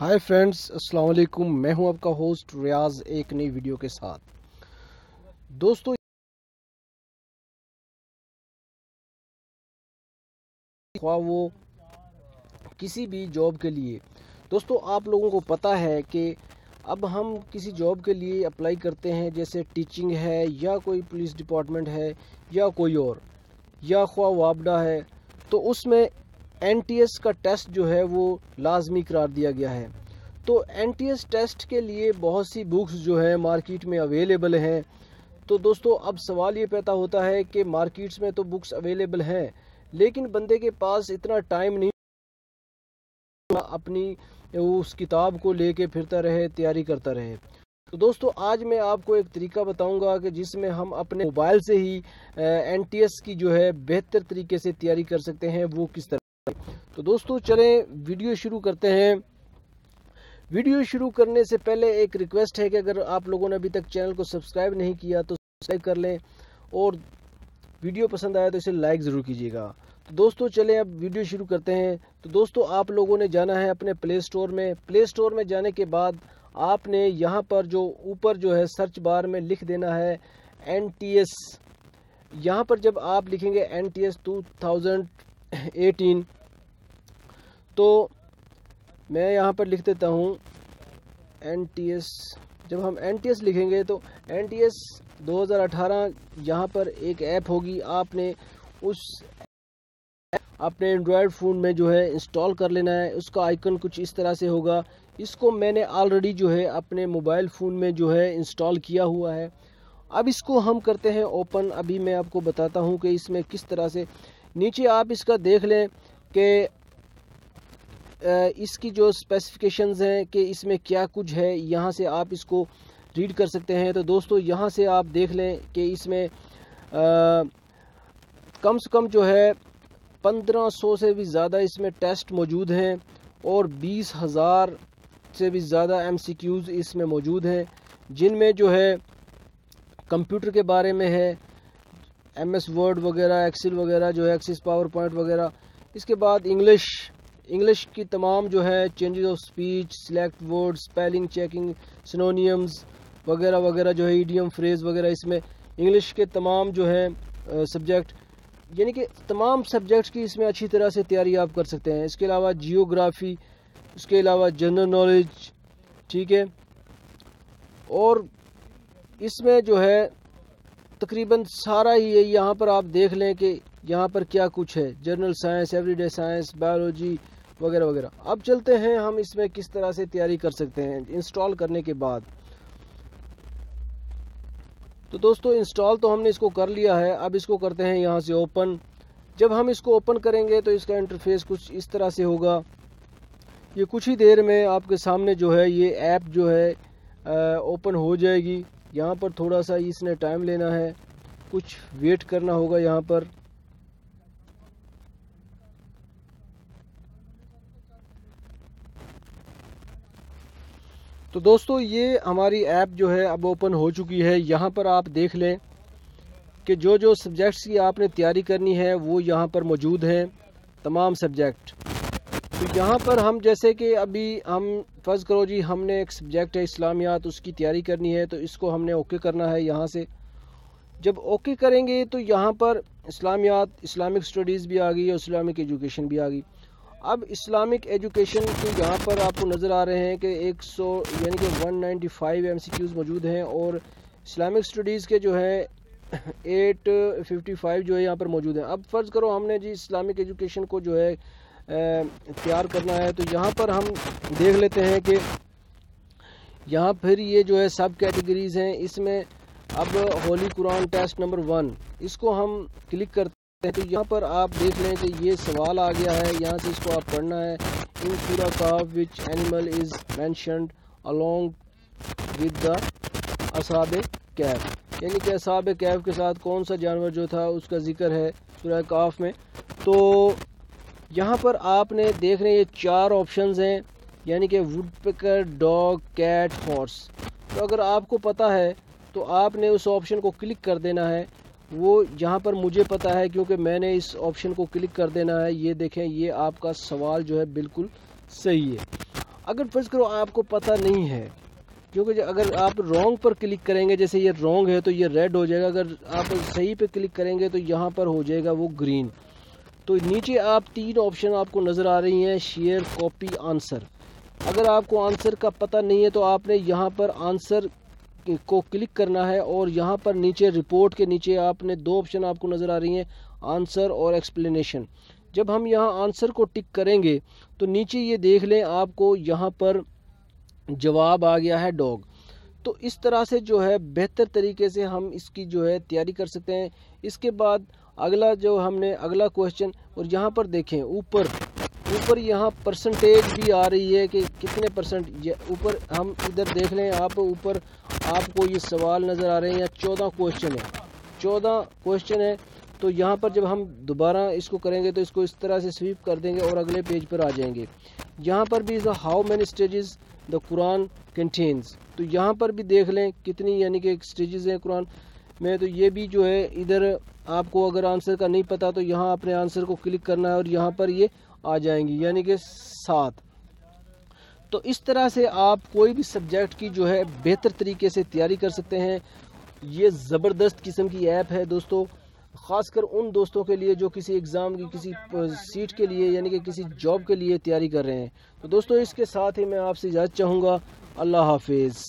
Hi friends, अस्सलाम वालेकुम। मैं हूं आपका होस्ट रियाज एक नई वीडियो के साथ। दोस्तों, ख्वाह वो किसी भी जॉब के लिए, दोस्तों आप लोगों को पता है कि अब हम किसी जॉब के लिए अप्लाई करते हैं, जैसे टीचिंग है या कोई पुलिस डिपार्टमेंट है या कोई और, या ख्वाह वापडा है, तो उसमें NTS का टेस्ट जो है वो लाजमी करार दिया गया है। तो NTS टेस्ट के लिए बहुत सी बुक्स जो है मार्केट में अवेलेबल हैं। तो दोस्तों अब सवाल ये पैदा होता है कि मार्केट्स में तो बुक्स अवेलेबल हैं, लेकिन बंदे के पास इतना टाइम नहीं अपनी उस किताब को लेके फिरता रहे, तैयारी करता रहे। तो दोस्तों आज मैं आपको एक तरीका बताऊंगा कि जिसमें हम अपने मोबाइल से ही NTS की जो है बेहतर तरीके से तैयारी कर सकते हैं। वो किस तरह? तो दोस्तों चलें वीडियो शुरू करते हैं। वीडियो शुरू करने से पहले एक रिक्वेस्ट है कि अगर आप लोगों ने अभी तक चैनल को सब्सक्राइब नहीं किया तो सब्सक्राइब कर लें, और वीडियो पसंद आया तो इसे लाइक ज़रूर कीजिएगा। तो दोस्तों चलें अब वीडियो शुरू करते हैं। तो दोस्तों आप लोगों ने जाना है अपने प्ले स्टोर में। प्ले स्टोर में जाने के बाद आपने यहाँ पर जो ऊपर जो है सर्च बार में लिख देना है NTS। यहाँ पर जब आप लिखेंगे NTS 2018, तो मैं यहाँ पर लिख देता हूँ NTS। जब हम NTS लिखेंगे तो NTS 2018 यहाँ पर एक ऐप होगी, आपने उस अपने एंड्रॉयड फ़ोन में जो है इंस्टॉल कर लेना है। उसका आइकन कुछ इस तरह से होगा। इसको मैंने ऑलरेडी जो है अपने मोबाइल फ़ोन में जो है इंस्टॉल किया हुआ है। अब इसको हम करते हैं ओपन। अभी मैं आपको बताता हूँ कि इसमें किस तरह से, नीचे आप इसका देख लें कि इसकी जो स्पेसिफिकेशंस हैं कि इसमें क्या कुछ है, यहाँ से आप इसको रीड कर सकते हैं। तो दोस्तों यहाँ से आप देख लें कि इसमें कम से कम जो है 1500 से भी ज़्यादा इसमें टेस्ट मौजूद हैं, और 20,000 से भी ज़्यादा MCQs इसमें मौजूद हैं, जिनमें जो है कंप्यूटर के बारे में है, MS वर्ड वगैरह, एक्सेल वगैरह जो है, एक्सेस पावर पॉइंट वगैरह। इसके बाद इंग्लिश की तमाम जो है changes of speech, select word, spelling checking, synonyms वगैरह वगैरह जो है, ईडियम फ्रेज वगैरह, इसमें इंग्लिश के तमाम जो है सब्जेक्ट, यानी कि तमाम सब्जेक्ट्स की इसमें अच्छी तरह से तैयारी आप कर सकते हैं। इसके अलावा जियोग्राफी, इसके अलावा जनरल नॉलेज, ठीक है। और इसमें जो है तकरीबन सारा ही है। यहाँ पर आप देख लें कि यहाँ पर क्या कुछ है, general science, everyday science, biology वगैरह वगैरह। अब चलते हैं हम इसमें किस तरह से तैयारी कर सकते हैं इंस्टॉल करने के बाद। तो दोस्तों इंस्टॉल तो हमने इसको कर लिया है। अब इसको करते हैं यहाँ से ओपन। जब हम इसको ओपन करेंगे तो इसका इंटरफेस कुछ इस तरह से होगा। ये कुछ ही देर में आपके सामने जो है ये ऐप जो है ओपन हो जाएगी। यहाँ पर थोड़ा सा इसने टाइम लेना है, कुछ वेट करना होगा यहाँ पर। तो दोस्तों ये हमारी ऐप जो है अब ओपन हो चुकी है। यहाँ पर आप देख लें कि जो जो सब्जेक्ट्स की आपने तैयारी करनी है वो यहाँ पर मौजूद हैं, तमाम सब्जेक्ट। तो यहाँ पर हम जैसे कि अभी हम फ़र्ज़ करो जी हमने एक सब्जेक्ट है इस्लामियात, उसकी तैयारी करनी है, तो इसको हमने ओके करना है यहाँ से। जब ओके करेंगे तो यहाँ पर इस्लामियात, इस्लामिक स्टडीज़ भी आ गई और इस्लामिक एजुकेशन भी आ गई। अब इस्लामिक एजुकेशन के यहाँ पर आपको नज़र आ रहे हैं कि 100 यानी कि 195 MCQs मौजूद हैं, और इस्लामिक स्टडीज़ के जो है 855 जो है यहाँ पर मौजूद हैं। अब फ़र्ज़ करो हमने जी इस्लामिक एजुकेशन को जो है तैयार करना है, तो यहाँ पर हम देख लेते हैं कि यहाँ फिर ये जो है सब कैटेगरीज़ हैं। इसमें अब होली कुरान टेस्ट नंबर 1, इसको हम क्लिक करते हैं। तो यहाँ पर आप देख लें कि ये सवाल आ गया है, यहाँ से इसको आप पढ़ना है। In Surah Kahf which animal is mentioned along with the Ashab Kahf, यानी कि असहाब कैफ के साथ कौन सा जानवर जो था उसका जिक्र है सूरा काफ में। तो यहाँ पर आपने देख रहे हैं ये 4 ऑप्शंस हैं, यानी कि वुडपेकर, डॉग, कैट, हॉर्स। तो अगर आपको पता है तो आपने उस ऑप्शन को क्लिक कर देना है। वो यहाँ पर मुझे पता है क्योंकि मैंने इस ऑप्शन को क्लिक कर देना है। ये देखें, ये आपका सवाल जो है बिल्कुल सही है। अगर फर्ज करो आपको पता नहीं है, क्योंकि अगर आप रॉन्ग पर क्लिक करेंगे, जैसे ये रॉन्ग है तो ये रेड हो जाएगा, अगर आप सही पे क्लिक करेंगे तो यहाँ पर हो जाएगा वो ग्रीन। तो नीचे आप 3 ऑप्शन आपको नज़र आ रही हैं, शेयर, कॉपी, आंसर। अगर आपको आंसर का पता नहीं है तो आपने यहाँ पर आंसर को क्लिक करना है, और यहाँ पर नीचे रिपोर्ट के नीचे आपने 2 ऑप्शन आपको नज़र आ रही हैं, आंसर और एक्सप्लेनेशन। जब हम यहाँ आंसर को टिक करेंगे तो नीचे ये देख लें आपको यहाँ पर जवाब आ गया है डॉग। तो इस तरह से जो है बेहतर तरीके से हम इसकी जो है तैयारी कर सकते हैं। इसके बाद अगला जो हमने अगला क्वेश्चन, और यहाँ पर देखें ऊपर यहाँ परसेंटेज भी आ रही है कि कितने परसेंट, ऊपर हम इधर देख लें आप, ऊपर आपको ये सवाल नज़र आ रहे हैं, या 14 क्वेश्चन है। तो यहाँ पर जब हम दोबारा इसको करेंगे तो इसको इस तरह से स्वीप कर देंगे और अगले पेज पर आ जाएंगे। यहाँ पर भी how many stages the Quran contains, तो यहाँ पर भी देख लें कितनी यानी कि स्टेजेस हैं कुरान में। तो ये भी जो है इधर आपको अगर आंसर का नहीं पता तो यहाँ अपने आंसर को क्लिक करना है और यहाँ पर ये आ जाएंगी, यानी कि 7। तो इस तरह से आप कोई भी सब्जेक्ट की जो है बेहतर तरीके से तैयारी कर सकते हैं। ये ज़बरदस्त किस्म की ऐप है दोस्तों, ख़ासकर उन दोस्तों के लिए जो किसी एग्ज़ाम की किसी सीट के लिए यानी कि किसी जॉब के लिए तैयारी कर रहे हैं। तो दोस्तों इसके साथ ही मैं आपसे इजाज़त चाहूँगा। अल्लाह हाफिज़।